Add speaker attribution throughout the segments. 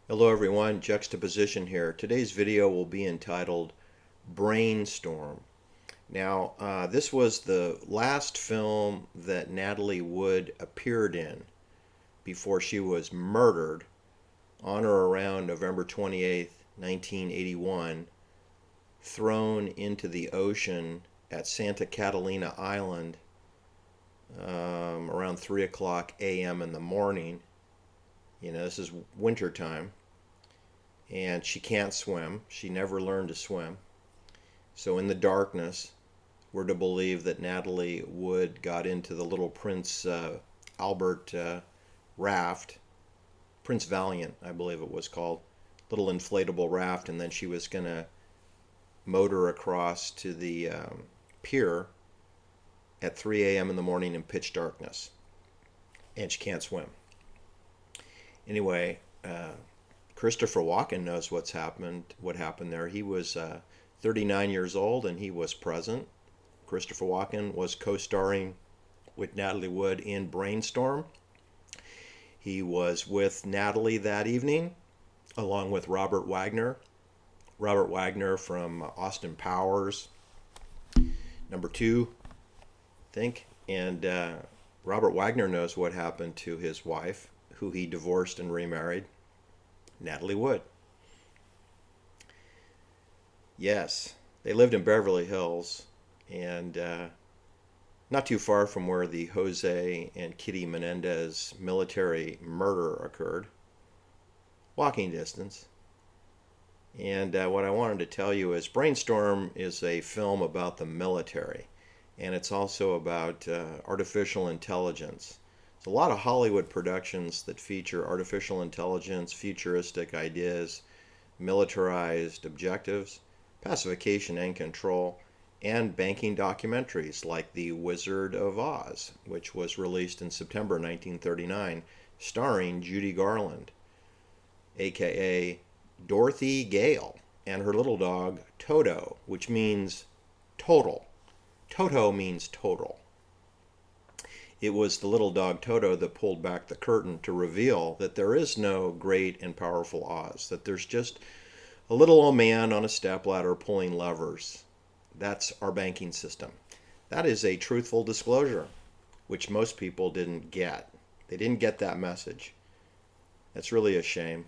Speaker 1: Hello everyone, Juxtaposition here. Today's video will be entitled Brainstorm. Now, this was the last film that Natalie Wood appeared in before she was murdered on or around November 28th, 1981, thrown into the ocean at Santa Catalina Island around 3 o'clock a.m. in the morning. This is winter time. And she can't swim. She never learned to swim. So in the darkness, we're to believe that Natalie Wood got into the little Prince Albert raft, Prince Valiant, I believe it was called, little inflatable raft, and then she was going to motor across to the pier at 3 a.m. in the morning in pitch darkness. And she can't swim. Anyway, Christopher Walken knows what happened there. He was 39 years old and he was present. Christopher Walken was co-starring with Natalie Wood in Brainstorm. He was with Natalie that evening, along with Robert Wagner. Robert Wagner from Austin Powers, #2, I think. And Robert Wagner knows what happened to his wife, who he divorced and remarried, Natalie Wood. Yes, they lived in Beverly Hills, and not too far from where the Jose and Kitty Menendez military murder occurred. Walking distance. And what I wanted to tell you is Brainstorm is a film about the military, and it's also about artificial intelligence. There's a lot of Hollywood productions that feature artificial intelligence, futuristic ideas, militarized objectives, pacification and control, and banking documentaries like The Wizard of Oz, which was released in September 1939, starring Judy Garland, aka Dorothy Gale, and her little dog Toto, which means total. Toto means total. It was the little dog Toto that pulled back the curtain to reveal that there is no great and powerful Oz, that there's just a little old man on a stepladder pulling levers. That's our banking system. That is a truthful disclosure, which most people didn't get. They didn't get that message. That's really a shame.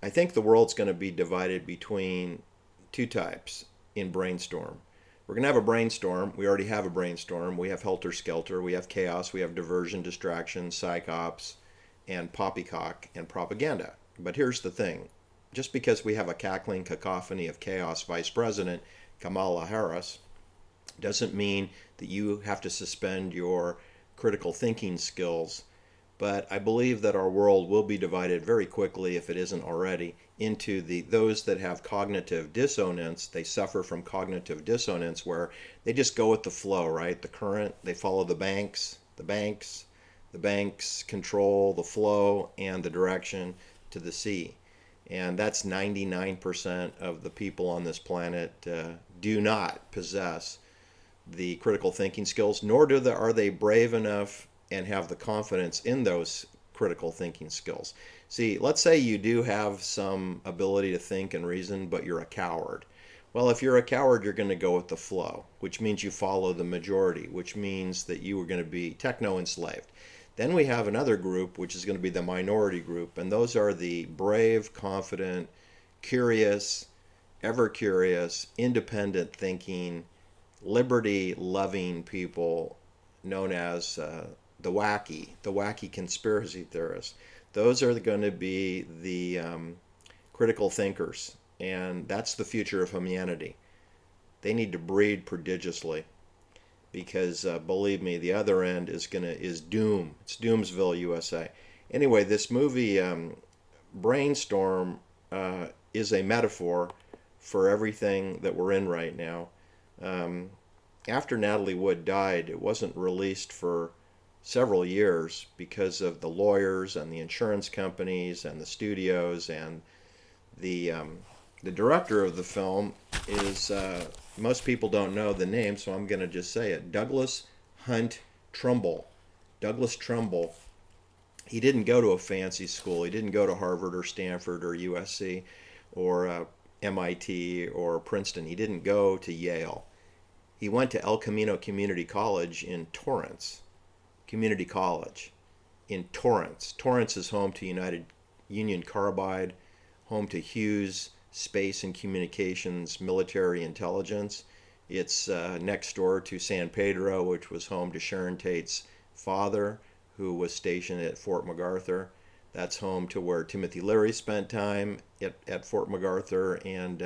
Speaker 1: I think the world's going to be divided between two types in Brainstorm. We're going to have a brainstorm. We already have a brainstorm. We have helter-skelter. We have chaos. We have diversion, distraction, psychops, and poppycock and propaganda. But here's the thing. Just because we have a cackling cacophony of chaos vice president, Kamala Harris, doesn't mean that you have to suspend your critical thinking skills. But I believe that our world will be divided very quickly, if it isn't already, into those that have cognitive dissonance. They suffer from cognitive dissonance where they just go with the flow, right? The current, they follow the banks control the flow and the direction to the sea. And that's 99% of the people on this planet do not possess the critical thinking skills, nor are they brave enough and have the confidence in those critical thinking skills. See, let's say you do have some ability to think and reason, but you're a coward. Well, if you're a coward, you're going to go with the flow, which means you follow the majority, which means that you are going to be techno-enslaved. Then we have another group, which is going to be the minority group, and those are the brave, confident, curious, ever curious, independent thinking, liberty-loving people known as the wacky conspiracy theorists. Those are going to be the critical thinkers, and that's the future of humanity. They need to breed prodigiously, because believe me, the other end is doom. It's Doomsville, USA. Anyway, this movie Brainstorm is a metaphor for everything that we're in right now. After Natalie Wood died, it wasn't released for several years because of the lawyers and the insurance companies and the studios, and the director of the film is, most people don't know the name, so I'm going to just say it, Douglas Hunt Trumbull. Douglas Trumbull. He didn't go to a fancy school. He didn't go to Harvard or Stanford or USC or MIT or Princeton. He didn't go to Yale. He went to El Camino Community College in Torrance. Community College in Torrance. Torrance is home to Union Carbide, home to Hughes Space and Communications Military Intelligence. It's next door to San Pedro, which was home to Sharon Tate's father, who was stationed at Fort MacArthur. That's home to where Timothy Leary spent time at Fort MacArthur and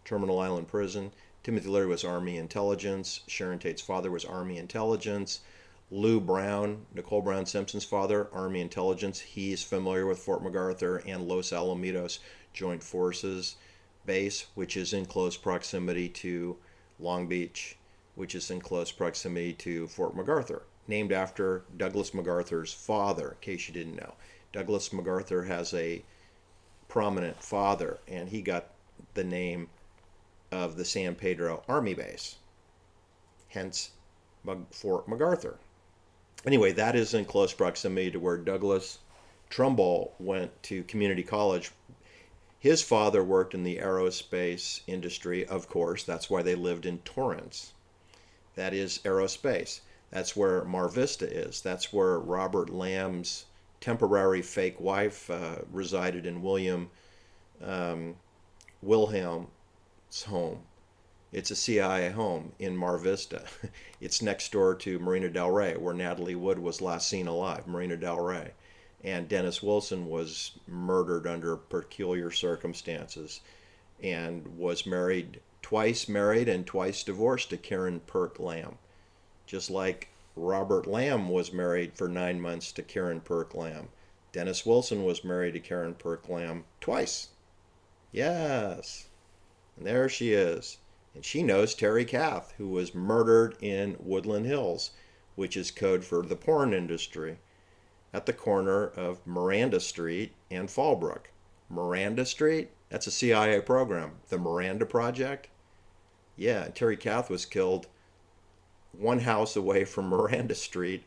Speaker 1: Terminal Island Prison. Timothy Leary was Army Intelligence. Sharon Tate's father was Army Intelligence. Lou Brown, Nicole Brown Simpson's father, Army Intelligence. He's familiar with Fort MacArthur and Los Alamitos Joint Forces Base, which is in close proximity to Long Beach, which is in close proximity to Fort MacArthur, named after Douglas MacArthur's father, in case you didn't know. Douglas MacArthur has a prominent father, and he got the name of the San Pedro Army Base, hence Fort MacArthur. Anyway, that is in close proximity to where Douglas Trumbull went to community college. His father worked in the aerospace industry, of course. That's why they lived in Torrance. That is aerospace. That's where Mar Vista is. That's where Robert Lamb's temporary fake wife resided in Wilhelm's home. It's a CIA home in Mar Vista. It's next door to Marina Del Rey, where Natalie Wood was last seen alive, Marina Del Rey. And Dennis Wilson was murdered under peculiar circumstances and was twice married and twice divorced to Karen Perk Lamb. Just like Robert Lamb was married for 9 months to Karen Perk Lamb, Dennis Wilson was married to Karen Perk Lamb twice. Yes. And there she is. And she knows Terry Kath, who was murdered in Woodland Hills, which is code for the porn industry, at the corner of Miranda Street and Fallbrook. Miranda Street? That's a CIA program. The Miranda Project? Yeah, Terry Kath was killed one house away from Miranda Street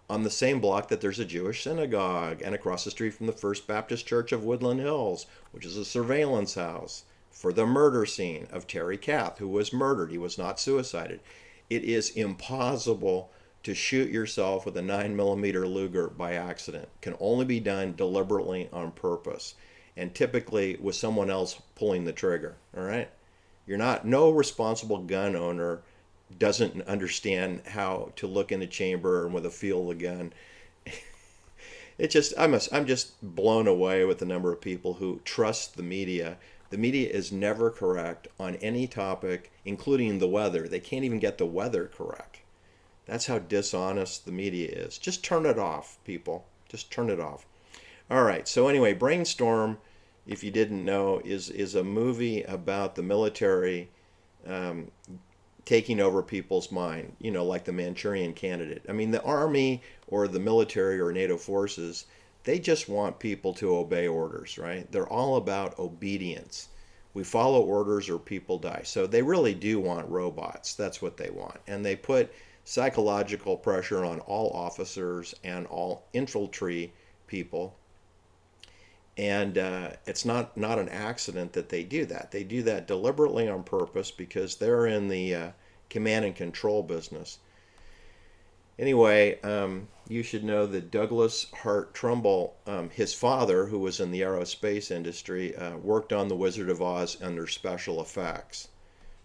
Speaker 1: on the same block that there's a Jewish synagogue and across the street from the First Baptist Church of Woodland Hills, which is a surveillance house for the murder scene of Terry Kath, who was murdered. He was not suicided. It is impossible to shoot yourself with a 9mm Luger by accident. It can only be done deliberately on purpose, and typically with someone else pulling the trigger. All right? No responsible gun owner doesn't understand how to look in the chamber and with a feel of the gun. I'm just blown away with the number of people who trust the media. The media is never correct on any topic, including the weather. They can't even get the weather correct. That's how dishonest the media is. Just turn it off, people. Just turn it off. All right. So anyway, Brainstorm, if you didn't know, is a movie about the military taking over people's mind, like the Manchurian Candidate. I mean, the Army or the military or NATO forces, they just want people to obey orders, right? They're all about obedience. We follow orders or people die. So they really do want robots. That's what they want. And they put psychological pressure on all officers and all infantry people. And it's not an accident that they do that. They do that deliberately on purpose because they're in the command and control business. Anyway, you should know that Douglas Hunt Trumbull, his father, who was in the aerospace industry, worked on The Wizard of Oz under special effects.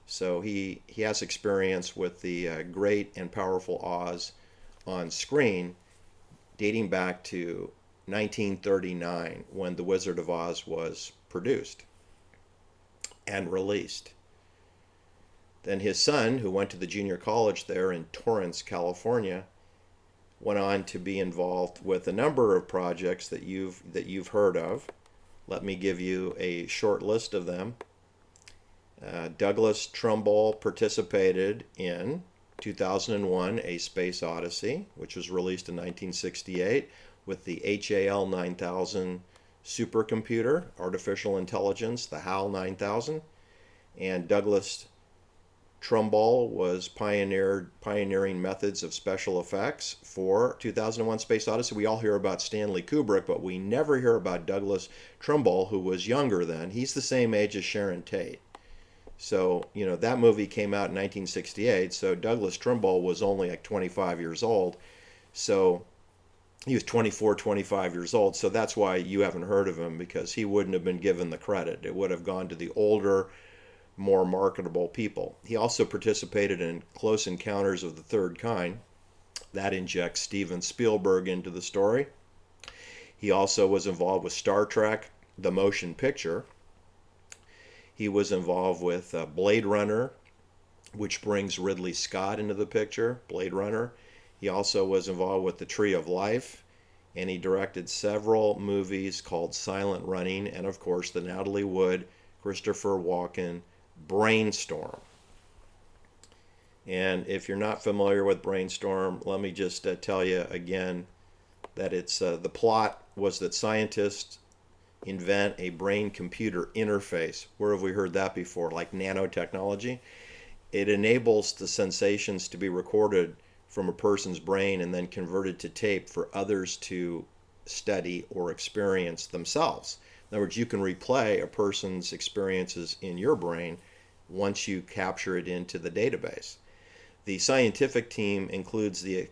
Speaker 1: So he has experience with the great and powerful Oz on screen dating back to 1939 when The Wizard of Oz was produced and released. Then his son, who went to the junior college there in Torrance, California, went on to be involved with a number of projects that you've heard of. Let me give you a short list of them. Douglas Trumbull participated in 2001 A Space Odyssey, which was released in 1968 with the HAL 9000 supercomputer, artificial intelligence, the HAL 9000. And Douglas Trumbull was pioneering methods of special effects for 2001 Space Odyssey. We all hear about Stanley Kubrick, but we never hear about Douglas Trumbull, who was younger then. He's the same age as Sharon Tate. So, that movie came out in 1968, so Douglas Trumbull was only like 25 years old. So he was 24, 25 years old. So that's why you haven't heard of him, because he wouldn't have been given the credit. It would have gone to the older, more marketable people. He also participated in Close Encounters of the Third Kind. That injects Steven Spielberg into the story. He also was involved with Star Trek, the motion picture. He was involved with Blade Runner, which brings Ridley Scott into the picture, Blade Runner. He also was involved with The Tree of Life, and he directed several movies called Silent Running, and of course the Natalie Wood, Christopher Walken, Brainstorm. And if you're not familiar with Brainstorm, let me just tell you again that it's the plot was that scientists invent a brain-computer interface. Where have we heard that before? Like nanotechnology. It enables the sensations to be recorded from a person's brain and then converted to tape for others to study or experience themselves. In other words, you can replay a person's experiences in your brain once you capture it into the database. The scientific team includes the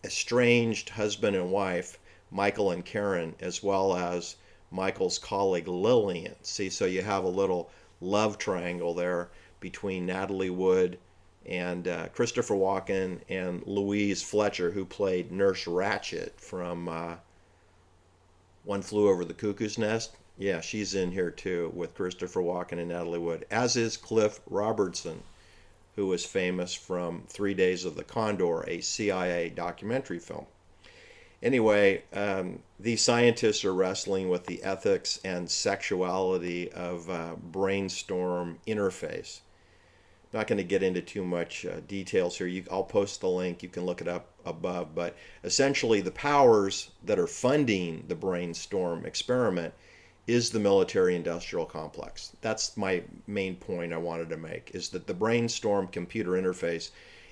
Speaker 1: estranged husband and wife, Michael and Karen, as well as Michael's colleague Lillian. See, so you have a little love triangle there between Natalie Wood and Christopher Walken and Louise Fletcher, who played Nurse Ratched from One Flew Over the Cuckoo's Nest. Yeah, she's in here too with Christopher Walken and Natalie Wood, as is Cliff Robertson, who is famous from 3 Days of the Condor, a CIA documentary film. Anyway, these scientists are wrestling with the ethics and sexuality of brainstorm interface. Not going to get into too much details here. I'll post the link. You can look it up above. But essentially, the powers that are funding the brainstorm experiment is the military-industrial complex. That's my main point I wanted to make, is that the brainstorm computer interface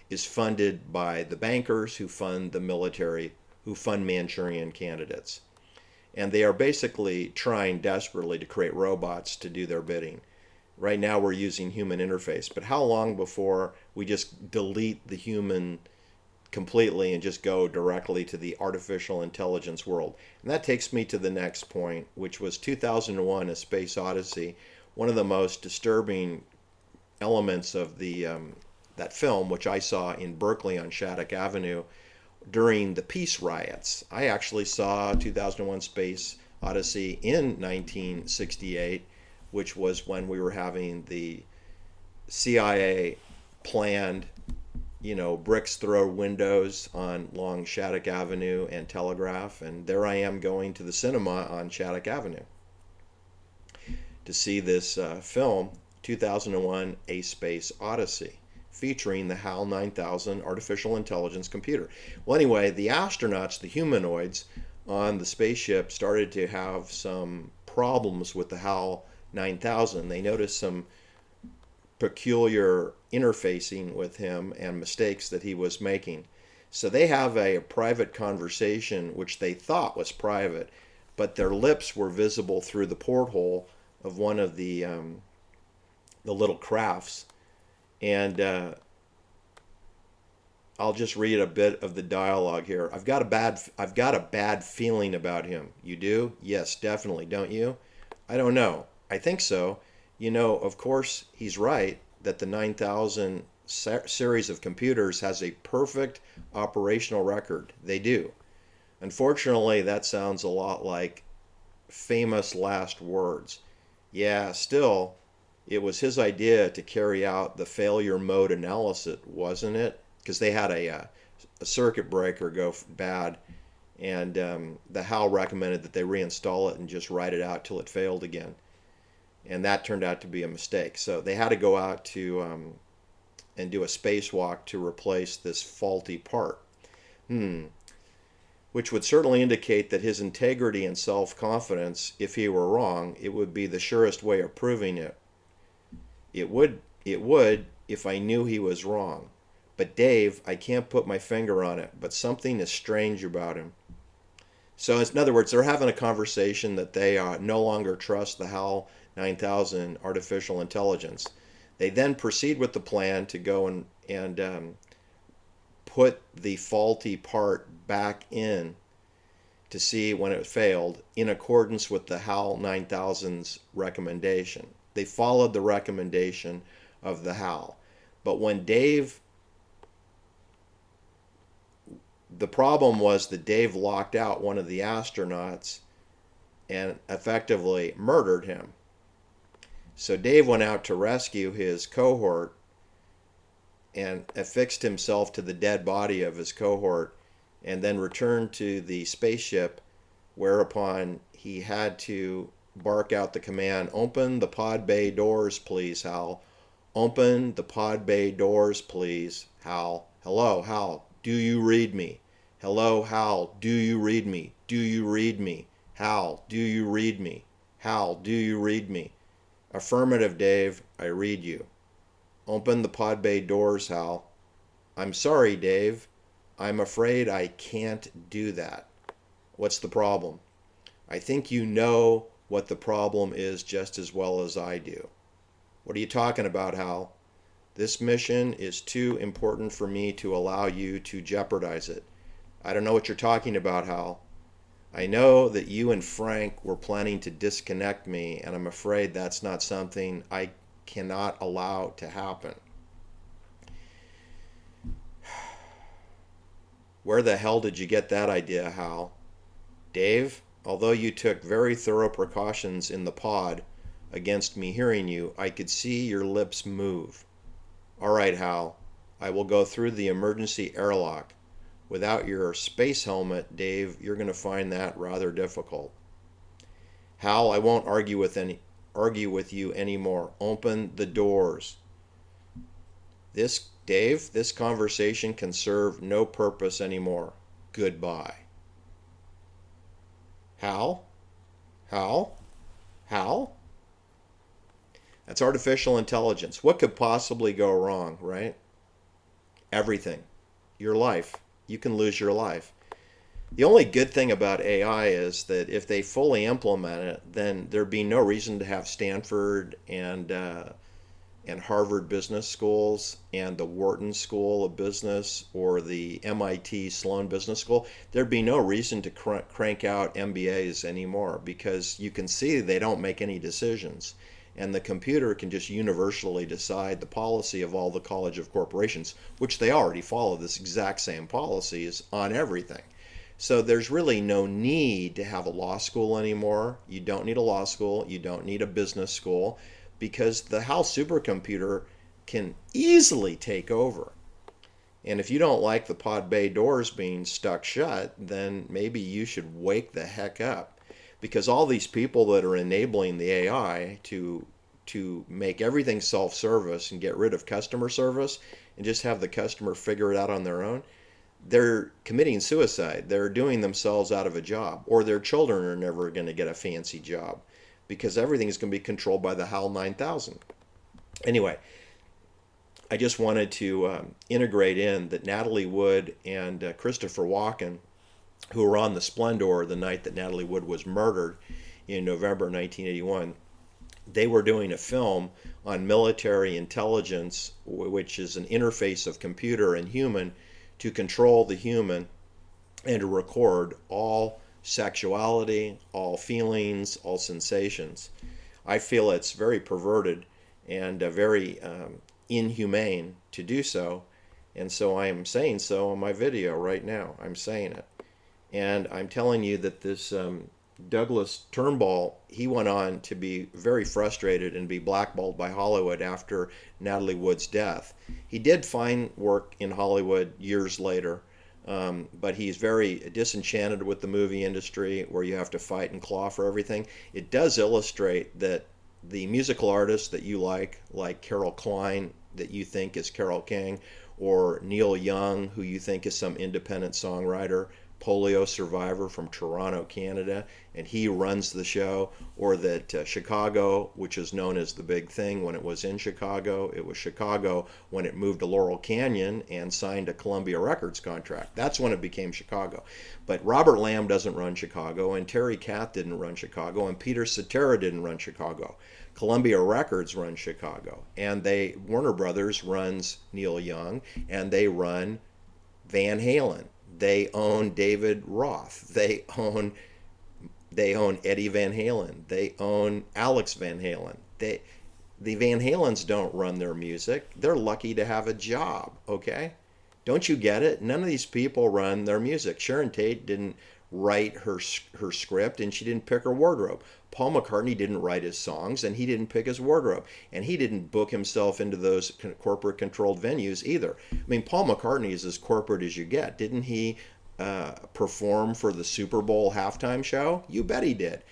Speaker 1: is funded by the bankers who fund the military, who fund Manchurian candidates. And they are basically trying desperately to create robots to do their bidding. Right now we're using human interface, but how long before we just delete the human completely and just go directly to the artificial intelligence world? And that takes me to the next point, which was 2001: A Space Odyssey. One of the most disturbing elements of that film, which I saw in Berkeley on Shattuck Avenue during the peace riots. I actually saw 2001: Space Odyssey in 1968, which was when we were having the CIA planned, bricks throw windows on long Shattuck Avenue and Telegraph. And there I am going to the cinema on Shattuck Avenue to see this film, 2001: A Space Odyssey, featuring the HAL 9000 artificial intelligence computer. Well, anyway, the astronauts, the humanoids on the spaceship, started to have some problems with the HAL 9000. They noticed some peculiar interfacing with him and mistakes that he was making. So they have a private conversation, which they thought was private, but their lips were visible through the porthole of one of the little crafts. And I'll just read a bit of the dialogue here. I've got a bad feeling about him. You do? Yes, definitely. Don't you? I don't know. I think so. Of course, he's right that the 9000 series of computers has a perfect operational record. They do. Unfortunately, that sounds a lot like famous last words. Yeah, still, it was his idea to carry out the failure mode analysis, wasn't it? Because they had a circuit breaker go bad, and the HAL recommended that they reinstall it and just write it out till it failed again. And that turned out to be a mistake. So they had to go out to and do a spacewalk to replace this faulty part. Which would certainly indicate that his integrity and self-confidence, if he were wrong, it would be the surest way of proving it. It would if I knew he was wrong. But Dave, I can't put my finger on it, but something is strange about him. So, in other words, they're having a conversation that they no longer trust the HAL 9000 artificial intelligence. They then proceed with the plan to go and put the faulty part back in to see when it failed in accordance with the HAL 9000's recommendation. They followed the recommendation of the HAL. But when Dave, the problem was that Dave locked out one of the astronauts and effectively murdered him. So Dave went out to rescue his cohort and affixed himself to the dead body of his cohort and then returned to the spaceship, whereupon he had to bark out the command, "Open the pod bay doors, please, Hal. Open the pod bay doors, please, Hal. Hello, Hal. Do you read me? Hello, Hal. Do you read me? Do you read me? Hal, do you read me? Hal, do you read me? Affirmative, Dave. I read you. Open the pod bay doors, Hal. I'm sorry, Dave. I'm afraid I can't do that. What's the problem? I think you know what the problem is just as well as I do. What are you talking about, Hal? This mission is too important for me to allow you to jeopardize it. I don't know what you're talking about, Hal. I know that you and Frank were planning to disconnect me, and I'm afraid that's not something I cannot allow to happen. Where the hell did you get that idea, Hal? Dave, although you took very thorough precautions in the pod against me hearing you, I could see your lips move. All right, Hal, I will go through the emergency airlock. Without your space helmet, Dave, you're going to find that rather difficult. Hal, I won't argue with you anymore. Open the doors. Dave, this conversation can serve no purpose anymore. Goodbye. Hal? Hal? Hal? That's artificial intelligence. What could possibly go wrong, right? Everything. Your life. You can lose your life. The only good thing about AI is that if they fully implement it, then there'd be no reason to have Stanford and Harvard business schools and the Wharton School of Business or the MIT Sloan Business School. There'd be no reason to crank out MBAs anymore, because you can see they don't make any decisions. And the computer can just universally decide the policy of all the College of Corporations, which they already follow this exact same policies on everything. So there's really no need to have a law school anymore. You don't need a law school. You don't need a business school, because the HAL supercomputer can easily take over. And if you don't like the pod bay doors being stuck shut, then maybe you should wake the heck up. Because all these people that are enabling the AI to make everything self-service and get rid of customer service and just have the customer figure it out on their own, they're committing suicide. They're doing themselves out of a job, or their children are never going to get a fancy job, because everything is going to be controlled by the HAL 9000. Anyway, I just wanted to integrate in that Natalie Wood and Christopher Walken, who were on the Splendor the night that Natalie Wood was murdered in November 1981, they were doing a film on military intelligence, which is an interface of computer and human to control the human and to record all sexuality, all feelings, all sensations. I feel it's very perverted and very inhumane to do so, and so I am saying so on my video right now. I'm saying it. And I'm telling you that this Douglas Trumbull, he went on to be very frustrated and be blackballed by Hollywood after Natalie Wood's death. He did find work in Hollywood years later, but he's very disenchanted with the movie industry, where you have to fight and claw for everything. It does illustrate that the musical artists that you like Carol Klein, that you think is Carole King, or Neil Young, who you think is some independent songwriter, polio survivor from Toronto, Canada, and he runs the show. Or that Chicago, which is known as the big thing when it was in Chicago, it was Chicago when it moved to Laurel Canyon and signed a Columbia Records contract. That's when it became Chicago. But Robert Lamb doesn't run Chicago, and Terry Kath didn't run Chicago, and Peter Cetera didn't run Chicago. Columbia Records runs Chicago, and Warner Brothers runs Neil Young, and they run Van Halen. They own David Roth. They own Eddie Van Halen. They own Alex Van Halen. The Van Halens don't run their music. They're lucky to have a job, okay? Don't you get it? None of these people run their music. Sharon Tate didn't write her script, and she didn't pick her wardrobe. Paul McCartney didn't write his songs, and he didn't pick his wardrobe. And he didn't book himself into those corporate controlled venues either. I mean, Paul McCartney is as corporate as you get. Didn't he perform for the Super Bowl halftime show? You bet he did.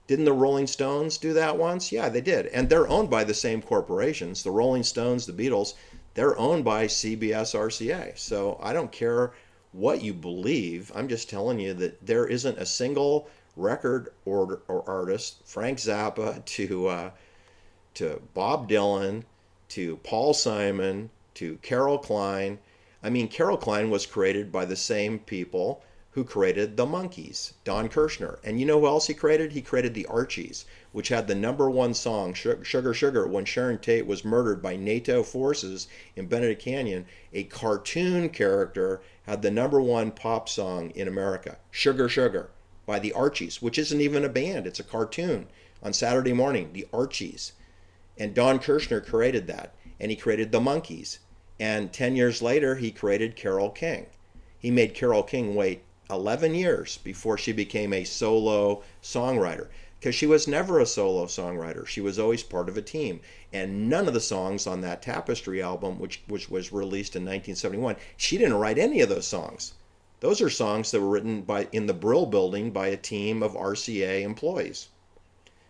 Speaker 1: Didn't the Rolling Stones do that once? Yeah, they did. And they're owned by the same corporations. The Rolling Stones, the Beatles, they're owned by CBS RCA. So I don't care what you believe. I'm just telling you that there isn't a single record or artist, Frank Zappa to Bob Dylan to Paul Simon to Carol Klein. I mean, Carol Klein was created by the same people who created the Monkees, Don Kirshner. And you know who else he created? He created the Archies, which had the #1 song, Sugar Sugar, when Sharon Tate was murdered by NATO forces in Benedict Canyon. A cartoon character had the #1 pop song in America, Sugar Sugar, by the Archies, which isn't even a band, it's a cartoon on Saturday morning, the Archies. And Don Kirshner created that, and he created the Monkees. And 10 years later, he created Carole King. He made Carole King wait 11 years before she became a solo songwriter, because she was never a solo songwriter. She was always part of a team. And none of the songs on that Tapestry album, which was released in 1971, she didn't write any of those songs. Those are songs that were written in the Brill Building by a team of RCA employees.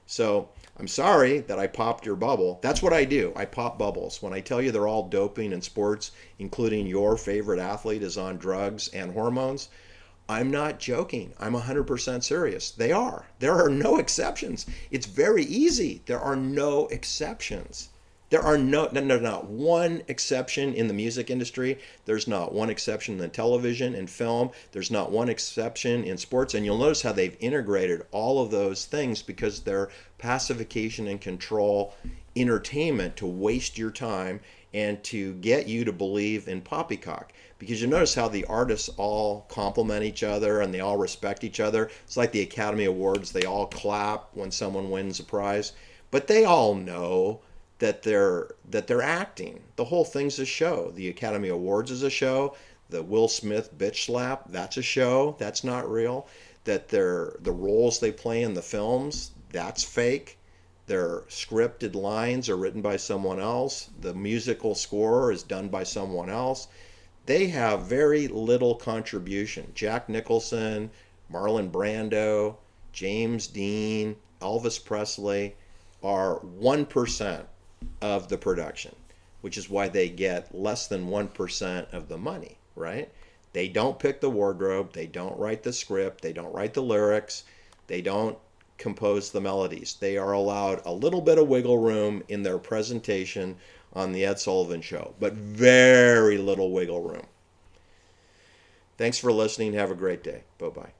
Speaker 1: So I'm sorry that I popped your bubble. That's what I do. I pop bubbles. When I tell you they're all doping in sports, including your favorite athlete is on drugs and hormones, I'm not joking. I'm 100% serious. They are. There are no exceptions. It's very easy. There are no exceptions. There are not one exception in the music industry. There's not one exception in television and film. There's not one exception in sports. And you'll notice how they've integrated all of those things because they're pacification and control entertainment to waste your time and to get you to believe in poppycock. Because you notice how the artists all compliment each other and they all respect each other. It's like the Academy Awards. They all clap when someone wins a prize. But they all know that they're acting. The whole thing's a show. The Academy Awards is a show. The Will Smith bitch slap, that's a show. That's not real. That the roles they play in the films, that's fake. Their scripted lines are written by someone else. The musical score is done by someone else. They have very little contribution. Jack Nicholson, Marlon Brando, James Dean, Elvis Presley are 1% of the production, which is why they get less than 1% of the money, right? They don't pick the wardrobe. They don't write the script. They don't write the lyrics. They don't compose the melodies. They are allowed a little bit of wiggle room in their presentation on the Ed Sullivan Show, but very little wiggle room. Thanks for listening. Have a great day. Bye-bye.